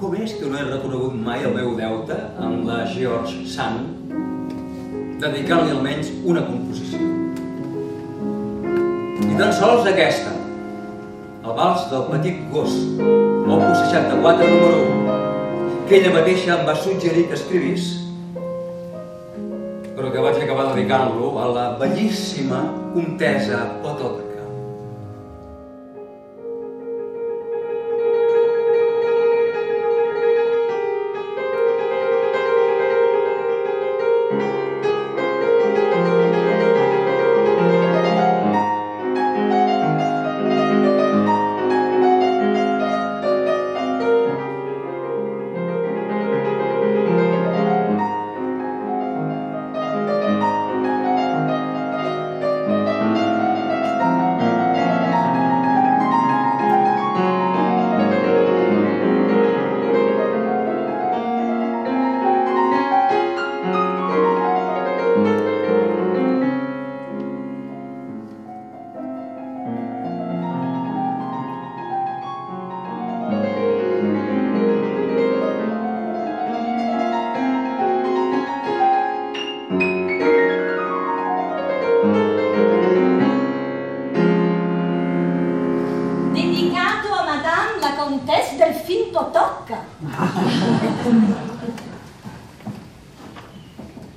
Com és que no he reconegut mai el meu deute amb la George Sand, dedicant-li almenys una composició? Ni tan sols aquesta, el vals del petit gos, opus 64, número 1, que ella mateixa em va suggerir que escrivís, però que vaig acabar dedicant-lo a la bellíssima comtessa Potocka.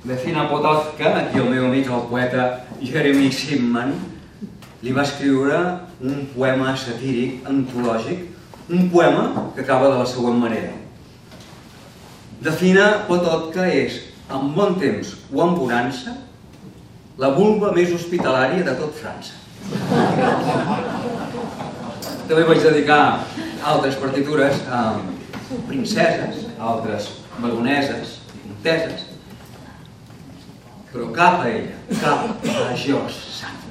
Delfina Potocka, a qui el meu amic, el poeta Jeremy Shipman, li va escriure un poema satíric, antològic, un poema que acaba de la següent manera. Delfina Potocka és, en bon temps o en bonança, la vulva més hospitalària de tot França. També vaig dedicar altres partitures a princeses, altres baroneses i comteses, però cap a ella, cap a George Sand.